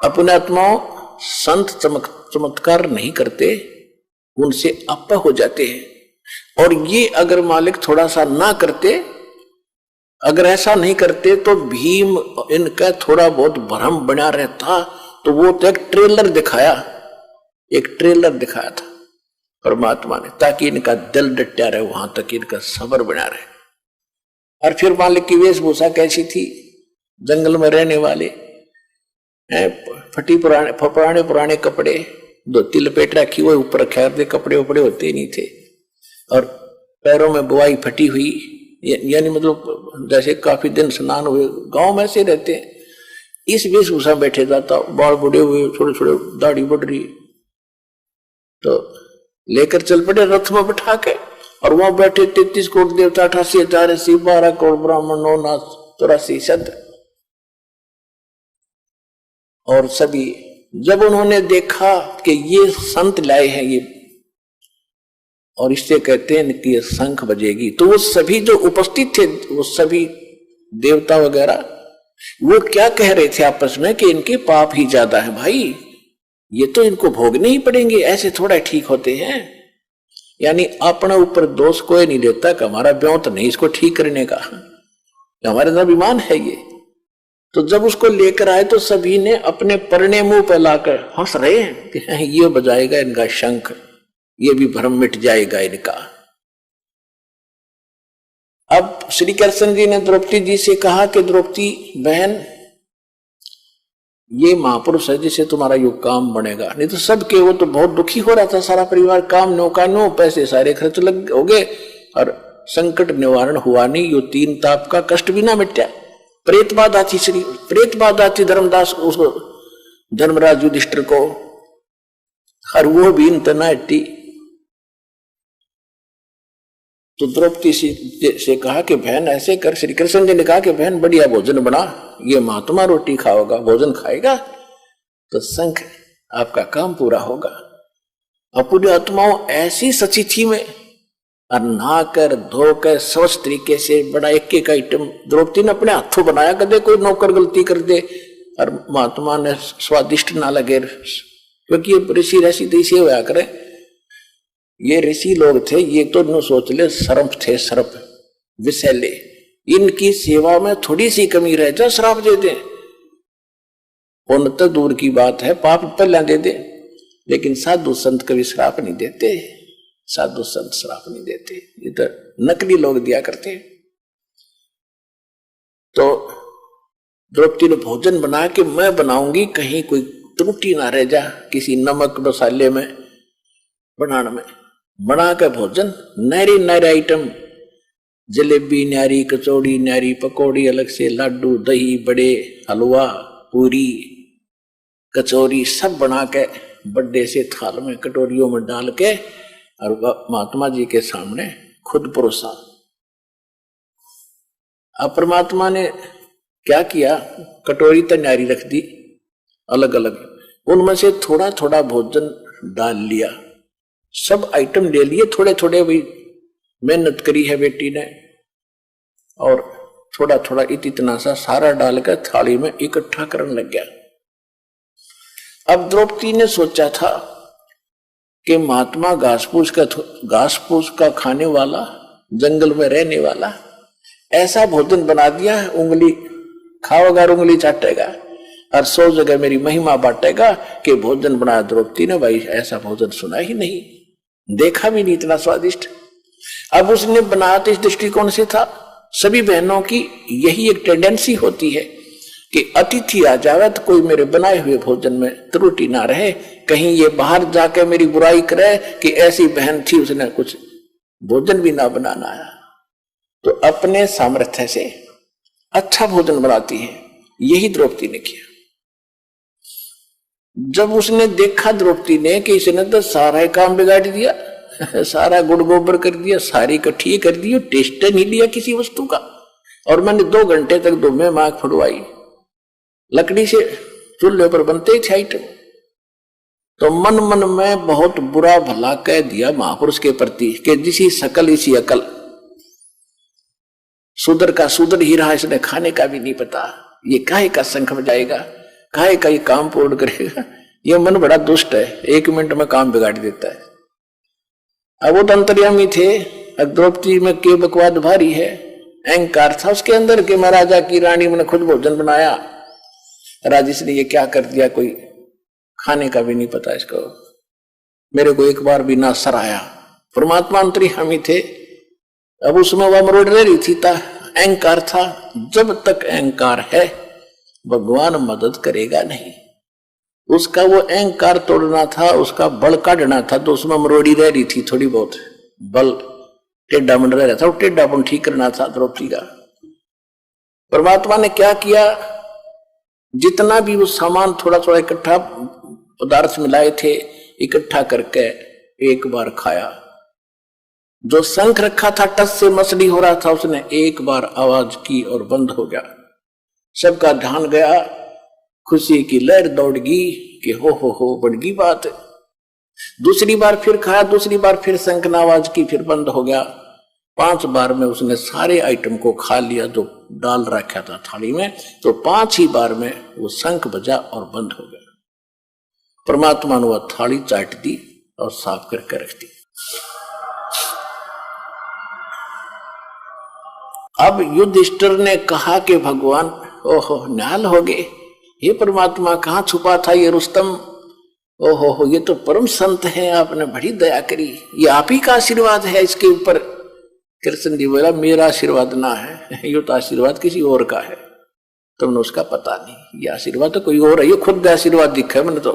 अपने आत्माओं संत चमत्कार नहीं करते, उनसे आपा हो जाते हैं। और ये अगर मालिक थोड़ा सा ना करते, अगर ऐसा नहीं करते तो भीम इनका थोड़ा बहुत भ्रम बना रहता। तो वो तो एक ट्रेलर दिखाया था परमात्मा ने, ताकि इनका दिल डटा रहे, वहां तक इनका सब्र बना रहे। और फिर मालिक की वेशभूषा कैसी थी? जंगल में रहने वाले फटी पुराने कपड़े, धोती लपेट रखी हुई, ऊपर खैर कपड़े उपड़े होते नहीं थे, और पैरों में बुआई फटी हुई, यानी मतलब जैसे काफी दिन स्नान हुए, गांव में से रहते हैं, इस वेशभूषा बैठे जाता, बाल बुढ़े हुए, छोटे छोटे दाढ़ी बढ़ रही, तो लेकर चल पड़े रथ में बैठा के, और वहां बैठे 33 करोड़ देवता, 88,000 ऋषि, 12 करोड़ ब्राह्मण, 9 नाथ 84 सद, और सभी जब उन्होंने देखा कि ये संत लाए हैं ये, और इससे कहते हैं कि ये शंख बजेगी, तो वो सभी जो उपस्थित थे, वो सभी देवता वगैरह, वो क्या कह रहे थे आपस में कि इनके पाप ही ज्यादा है भाई, ये तो इनको भोगने ही पड़ेंगे, ऐसे थोड़ा ठीक होते हैं। यानी अपना ऊपर दोष कोई नहीं लेता कि हमारा ब्यों तो नहीं इसको ठीक करने का, हमारे अंदर अभिमान है ये। तो जब उसको लेकर आए तो सभी ने अपने परने मुंह पर लाकर हंस रहे हैं कि ये बजाएगा इनका शंख, ये भी भ्रम मिट जाएगा इनका। अब श्री कृष्ण जी ने द्रौपदी जी से कहा कि द्रौपदी बहन, ये महापुरुष है जिसे तुम्हारा युग काम बनेगा, नहीं तो सबके, वो तो बहुत दुखी हो रहा था सारा परिवार, काम नो का नो, पैसे सारे खर्च लग हो गए, और संकट निवारण हुआ नहीं, यो 3 ताप का कष्ट भी ना मिटा। प्रेत बाधा थी, प्रेत बाधा थी धर्मदास उसको, धर्मराज युधिष्ठिर को, और वो भी इतना हट्टी। तो द्रौपदी से कहा कि बहन ऐसे कर, श्री कृष्ण जी ने कहा कि बहन बढ़िया भोजन बना, ये महात्मा रोटी खाओगा, भोजन खाएगा तो शंख आपका काम पूरा होगा। और पूरी आत्माओं ऐसी सची थी में, और नहाकर धोकर स्वच्छ तरीके से बड़ा एक आइटम द्रौपदी ने अपने हाथों बनाया, कदे कोई नौकर गलती कर दे और महात्मा ने स्वादिष्ट ना लगे, क्योंकि ये ऋषि ऋषि देशी होया करे, ये ऋषि लोग थे, ये तो न सोच ले सर्प थे, सर्प विषैले, इनकी सेवा में थोड़ी सी कमी रह जा श्राप दे दे, पुण्य तो दूर की बात है, पाप पहले दे दे, लेकिन साधु संत कभी श्राप नहीं देते, साधु संत श्राप नहीं देते, ये तो नकली लोग दिया करते। तो द्रौपदी ने भोजन बना के मैं बनाऊंगी, कहीं कोई त्रुटि ना रह जा किसी नमक मसाले में बनाने में, बना के भोजन नारी नारी आइटम, जलेबी न्यारी, कचौड़ी न्यारी, पकौड़ी अलग से, लाडू, दही बड़े, हलवा, पूरी, कचौरी सब बना के बड़े से थाल में कटोरियों में डाल के और महात्मा जी के सामने खुद परोसा। अब परमात्मा ने क्या किया, कटोरी तो न्यारी रख दी अलग अलग, उनमें से थोड़ा थोड़ा भोजन डाल लिया, सब आइटम ले लिए थोड़े थोड़े, भाई मेहनत करी है बेटी ने, और थोड़ा थोड़ा इतना सा सारा डालकर थाली में इकट्ठा करने लग गया। अब द्रौपदी ने सोचा था कि महात्मा घास फूस का खाने वाला, जंगल में रहने वाला, ऐसा भोजन बना दिया है, उंगली खाओगा उंगली चाटेगा, और 100 जगह मेरी महिमा बांटेगा कि भोजन बनाया द्रौपदी ने, भाई ऐसा भोजन सुना ही नहीं, देखा भी नहीं इतना स्वादिष्ट। अब उसने बनाया तो इस दृष्टिकोण से था, सभी बहनों की यही एक टेंडेंसी होती है कि अतिथि आ जावे तो कोई मेरे बनाए हुए भोजन में त्रुटि ना रहे, कहीं ये बाहर जाके मेरी बुराई करे कि ऐसी बहन थी उसने कुछ भोजन भी ना बनाना आया। तो अपने सामर्थ्य से अच्छा भोजन बनाती है, यही द्रौपदी ने किया। जब उसने देखा द्रौपदी ने कि इसने तो सारा काम बिगाड़ दिया, सारा गुड़ गोबर कर दिया, सारी इकट्ठी कर दी, टेस्ट नहीं लिया किसी वस्तु का, और मैंने 2 घंटे तक दो में मांग फुड़वाई, लकड़ी से चूल्हे पर बनते ही थे आइटम, तो मन मन में बहुत बुरा भला कह दिया महापुरुष के प्रति कि जिसी सकल इसी अकल, सुधर का सुधर ही रहा, इसने खाने का भी नहीं पता, ये काहे का शंख बजाएगा, काहे का ये काम पूर्ण करेगा, ये मन बड़ा दुष्ट है, 1 मिनट में काम बिगाड़ देता है। अब वो तो अंतर्यामी थे, द्रौपदी में के बकवाद भारी है, अहंकार था उसके अंदर कि महाराजा की रानी मैंने खुद भोजन बनाया, राजेश ने ये क्या कर दिया, कोई खाने का भी नहीं पता इसको, मेरे को एक बार भी ना सराया। परमात्मा अंतर्यामी थे। अब उसमें वह मरोड़ रही थी, अहंकार था। जब तक अहंकार है भगवान मदद करेगा नहीं। उसका वो अहंकार तोड़ना था, उसका बल काटना था, तो उसमें मरोड़ी रह रही थी थोड़ी बहुत, बल टेढ़ा बन रहा था, वो टेढ़ापन ठीक करना था द्रौपदी का। परमात्मा ने क्या किया, जितना भी वो सामान थोड़ा थोड़ा इकट्ठा पदार्थ मिलाए थे इकट्ठा करके एक बार खाया। जो शंख रखा था टस से मछली हो रहा था, उसने एक बार आवाज की और बंद हो गया। सबका ध्यान गया, खुशी की लहर दौड़ गई कि हो बढ़ गई बात। दूसरी बार फिर खाया, दूसरी बार फिर शंख ने आवाज की, फिर बंद हो गया। 5 बार में उसने सारे आइटम को खा लिया जो डाल रखा था थाली में। तो 5 ही बार में वो शंख बजा और बंद हो गया। परमात्मा ने वह थाली चाट दी और साफ करके रख दी। अब युधिष्ठिर ने कहा कि भगवान ओहो निहाल हो गए, ये परमात्मा कहाँ छुपा था ये रुस्तम, ओहो ये तो परम संत है, आपने बड़ी दया करी, ये आप ही का आशीर्वाद है इसके ऊपर। कृष्ण जी बोला मेरा आशीर्वाद ना है, ये तो आशीर्वाद किसी और का है, तुमने उसका पता नहीं, ये आशीर्वाद तो कोई और है, ये खुद आशीर्वाद दिखा है मैंने तो,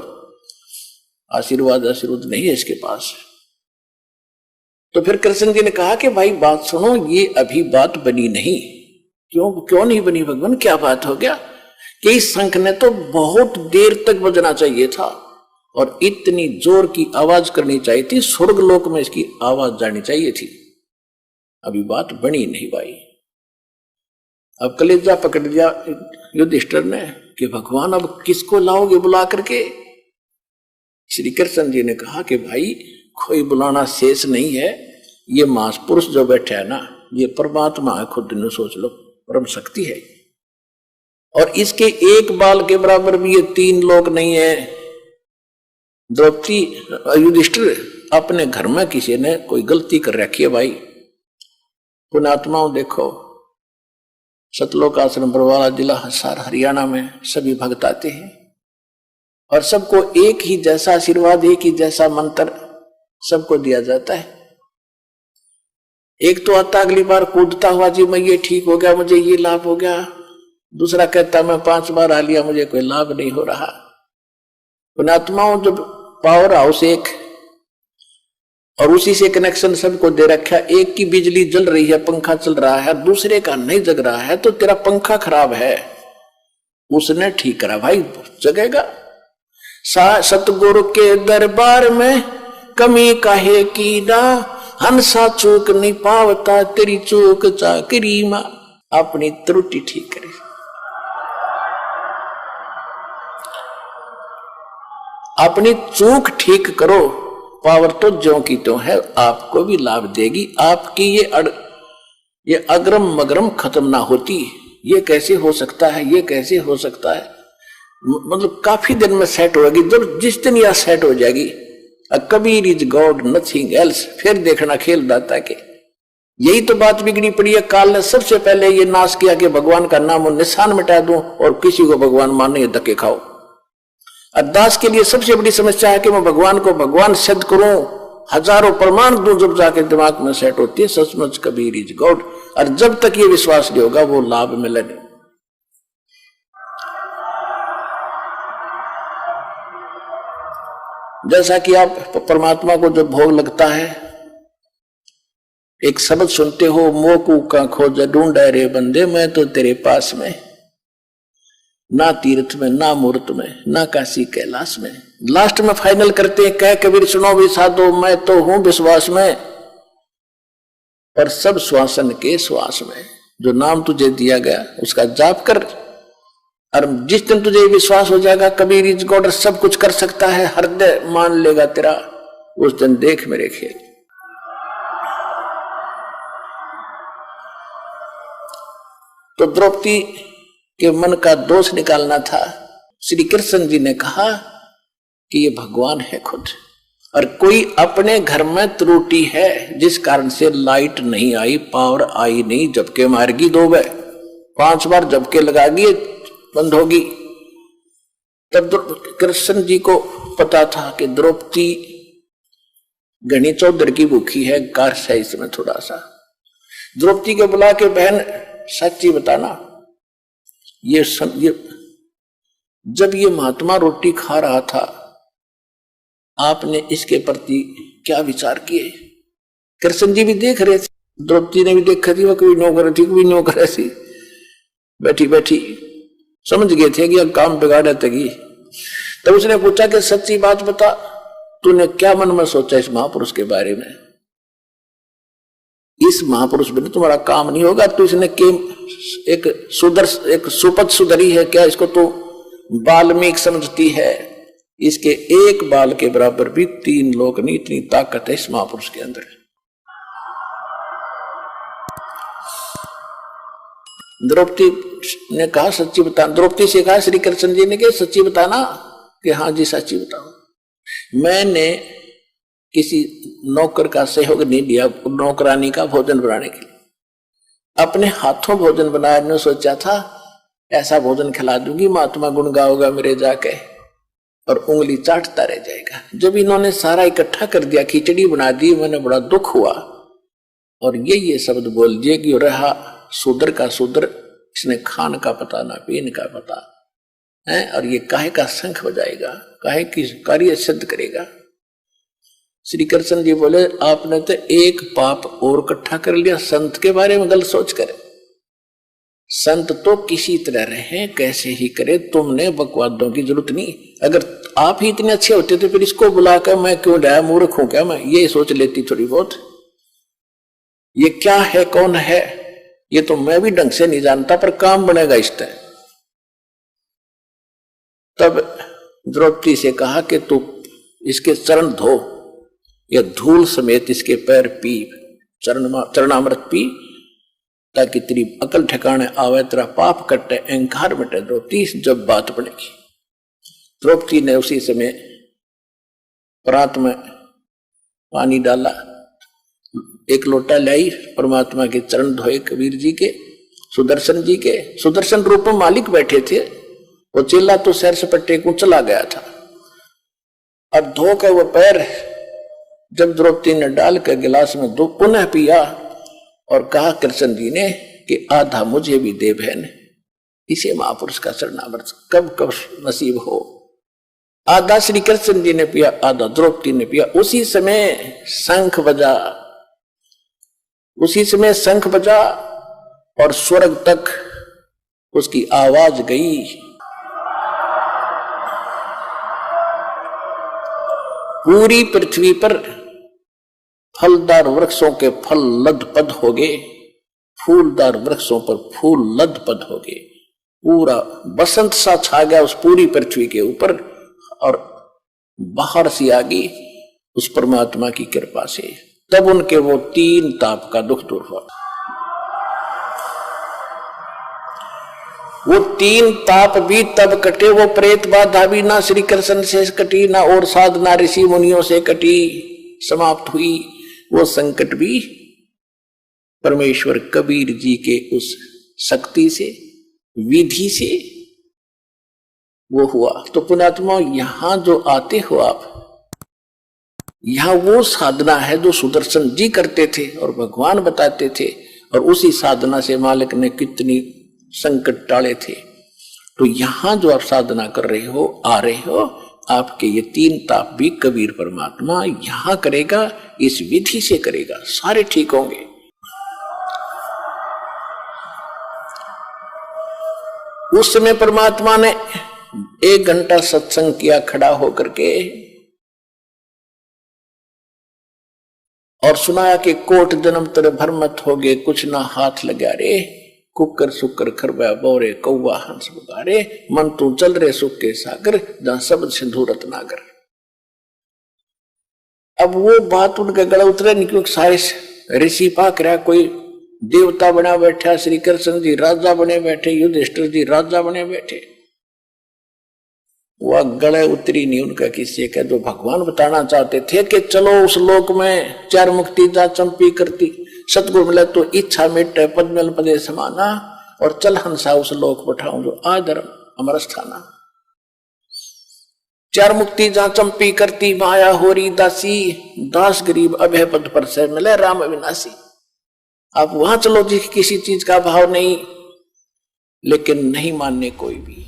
आशीर्वाद नहीं है इसके पास। तो फिर कृष्ण जी ने कहा कि भाई बात सुनो, ये अभी बात बनी नहीं। क्यों नहीं बनी भगवान, क्या बात हो गया? कि इस शंख ने तो बहुत देर तक बजना चाहिए था और इतनी जोर की आवाज करनी चाहिए थी, स्वर्ग लोक में इसकी आवाज जानी चाहिए थी, अभी बात बनी नहीं भाई। अब कलेजा पकड़ दिया युधिष्ठिर ने कि भगवान अब किसको लाओगे बुला करके? श्री कृष्ण जी ने कहा कि भाई कोई बुलाना शेष नहीं है, ये मास पुरुष जो बैठा है ना, ये परमात्मा है, खुद ने सोच लो, परम शक्ति है। और इसके एक बाल के बराबर भी ये 3 लोग नहीं है। द्रौपदी युधिष्ठिर अपने घर में किसी ने कोई गलती कर रखी है भाई। पुण्यात्माओं देखो, सतलोक आश्रम बरवाला जिला हिसार हरियाणा में सभी भक्त आते हैं और सबको एक ही जैसा आशीर्वाद, एक ही जैसा मंत्र सबको दिया जाता है। एक तो आता अगली बार कूदता हुआ, जी मैं ये ठीक हो गया, मुझे ये लाभ हो गया। दूसरा कहता मैं 5 बार आ लिया, मुझे कोई लाभ नहीं हो रहा। पुण्यात्माओं जब पावर हाउस एक और उसी से कनेक्शन सबको दे रखा, एक की बिजली जल रही है, पंखा चल रहा है, दूसरे का नहीं जग रहा है, तो तेरा पंखा खराब है, उसने ठीक करा भाई, जगेगा। सतगुरु के दरबार में कमी काहे की ना, हंसा चूक नहीं पावता, तेरी चूक चाकरी मां, अपनी त्रुटि ठीक करे। अपनी चूक ठीक करो, पावर तो ज्यों की त्यों है, आपको भी लाभ देगी। आपकी ये अग्रम मगरम खत्म ना होती। ये कैसे हो सकता है, ये कैसे हो सकता है, मतलब काफी दिन में सेट होगी। जब जिस दिन यह सेट हो जाएगी, Kabir is God nothing else, फिर देखना खेल दाता के। यही तो बात बिगड़ी पड़ी है। काल ने सबसे पहले ये नाश किया कि भगवान का नाम और निशान मिटा दूं और किसी को भगवान मानने धक्के खाओ। अरदास के लिए सबसे बड़ी समस्या है कि मैं भगवान को भगवान सिद्ध करूं, हजारों प्रमाण दूं, जब जाके दिमाग में सेट होती है सचमुच कबीर इज गॉड। और जब तक ये विश्वास नहीं होगा वो लाभ मिले नहीं। जैसा कि आप परमात्मा को जब भोग लगता है, एक शब्द सुनते हो, मोकू का खोज ढूंढे रे बंदे, मैं तो तेरे पास में, ना तीर्थ में, ना मूर्त में, ना काशी कैलाश में। लास्ट में फाइनल करते हैं, कह कबीर सुनो भी साधो, मैं तो हूं विश्वास में, पर सब श्वासन के श्वास में। जो नाम तुझे दिया गया उसका जाप कर, और जिस दिन तुझे विश्वास हो जाएगा कबीर इज गॉड, सब कुछ कर सकता है, हृदय मान लेगा तेरा, उस दिन देख मेरे खेल। तो द्रौपदी के मन का दोष निकालना था। श्री कृष्ण जी ने कहा कि ये भगवान है खुद, और कोई अपने घर में त्रुटि है जिस कारण से लाइट नहीं आई, पावर आई नहीं, झपके मारगी 2 बार 5 बार झपके लगागी, बंद होगी। तब कृष्ण जी को पता था कि द्रौपदी घनी चौधर की भूखी है, कार है इसमें थोड़ा सा। द्रौपदी के बुला के, बहन सच्ची बताना, ये जब ये महात्मा रोटी खा रहा था, आपने इसके प्रति क्या विचार किए? कृष्ण जी भी देख रहे थे, द्रौपदी ने भी देखा थी, वो कभी नौकर थी कभी नौकर ऐसी बैठी बैठी समझ गए थे कि अब काम बिगाड़ा तगी। तब उसने पूछा कि सच्ची बात बता, तूने क्या मन में सोचा इस महापुरुष के बारे में? इस महापुरुष बिना तुम्हारा काम नहीं होगा। तू इसने एक सुपथ सुधरी है क्या? इसको तो बाल्मीक समझती है। इसके एक बाल के बराबर भी 3 लोग नहीं, इतनी ताकत है इस महापुरुष के अंदर। द्रौपदी ने कहा सच्ची बता। द्रौपदी से कहा श्री कृष्ण जी ने कि सच्ची बताना। कि हाँ जी सच्ची बताओ। मैंने किसी नौकर का सहयोग नहीं लिया नौकरानी का भोजन बनाने के लिए। अपने हाथों भोजन बनाया। ने सोचा था ऐसा भोजन खिला दूंगी, महात्मा गुण गाओगा मेरे जाके और उंगली चाटता रह जाएगा। जब इन्होंने सारा इकट्ठा कर दिया, खिचड़ी बना दी, मैंने बड़ा दुख हुआ और ये शब्द बोल दिए कि रहा शूद्र का शूद्र, इसने खान का पता ना पीन का पता है, और ये काहे का शंख बजाएगा, काहे की कार्य सिद्ध करेगा। श्री कृष्ण जी बोले आपने तो एक पाप और इकट्ठा कर लिया संत के बारे में गलत सोच कर। संत तो किसी तरह रहे, कैसे ही करे, तुमने बकवादों की जरूरत नहीं। अगर आप ही इतने अच्छे होते तो फिर इसको बुलाकर मैं क्यों डाया, मूर्ख हूं क्या मैं, ये सोच लेती थोड़ी बहुत। ये क्या है, कौन है, ये तो मैं भी ढंग से नहीं जानता, पर काम बनेगा इस तरह। तब द्रौपदी से कहा कि तू इसके चरण धो या धूल समेत इसके पैर पी, चरणामृत पी, ताकि तेरी अकल ठिकाने आवे, तेरा पाप कटे, अहंकार मिटे। द्रौपदी जब बात बनेगी। द्रौपदी ने उसी समय परात में पानी डाला, एक लोटा लाई, परमात्मा के चरण धोए, कबीर जी के, सुदर्शन जी के। सुदर्शन रूप में मालिक बैठे थे, वो चेला तो सैर सपट्टे को चला गया था। अब धो के वो पैर जब द्रौपदी ने डाल कर गिलास में दो पुनः पिया और कहा कृष्ण जी ने कि आधा मुझे भी दे बहन, इसे महापुरुष का चरणामृत कब कब नसीब हो। आधा श्री कृष्ण जी ने पिया, आधा द्रौपदी ने पिया। उसी समय शंख बजा, उसी समय शंख बजा और स्वर्ग तक उसकी आवाज गई। पूरी पृथ्वी पर फलदार वृक्षों के फल लदपद हो गए, फूलदार वृक्षों पर फूल लदपद हो गए। पूरा बसंत सा छा गया उस पूरी पृथ्वी के ऊपर और बाहर सी आ गई उस परमात्मा की कृपा से। तब उनके वो 3 ताप का दुख दूर हुआ। वो 3 ताप भी तब कटे, वो प्रेत बाधा भी ना श्री कृष्ण से कटी, ना और साधना ऋषि मुनियों से कटी, समाप्त हुई। वो संकट भी परमेश्वर कबीर जी के उस शक्ति से, विधि से वो हुआ। तो पुण्यात्मा यहां जो आते हो आप, यहां वो साधना है जो सुदर्शन जी करते थे और भगवान बताते थे, और उसी साधना से मालिक ने कितनी संकट टाले थे। तो यहां जो आप साधना कर रहे हो, आ रहे हो, आपके ये 3 ताप भी कबीर परमात्मा यहां करेगा, इस विधि से करेगा, सारे ठीक होंगे। उस समय परमात्मा ने 1 घंटा सत्संग किया खड़ा होकर के और सुनाया कि कोट जन्म तेरे भरमत हो गए, कुछ ना हाथ लगा रे, कुकर सुकर खरबा बोरे, कौवा हंस बुगारे, मन तू चल रे सुख के सागर, जहां शब्द सिंधु रत्नागर। अब वो बात उनके गला उतरे नहीं, क्योंकि सारे ऋषि पाक रहा, कोई देवता बना बैठा, श्री कृष्ण जी राजा बने बैठे, युधिष्ठिर जी राजा बने बैठे। वह गले उतरी नहीं उनका किसी का, जो भगवान बताना चाहते थे कि चलो उस लोक में 4 मुक्ति जा चंपी करती, सतगुरु मिले तो इच्छा मिटे, पद मिल पदे समाना, और चल हंसा उस लोक पठाऊं जो आधर्म अमर स्थाना। चार मुक्ति जहां चंपी करती माया होरी दासी, दास गरीब अभय पद पर से मिले राम अविनाशी। आप वहां चलो जी किसी चीज का भाव नहीं, लेकिन नहीं मानने कोई भी।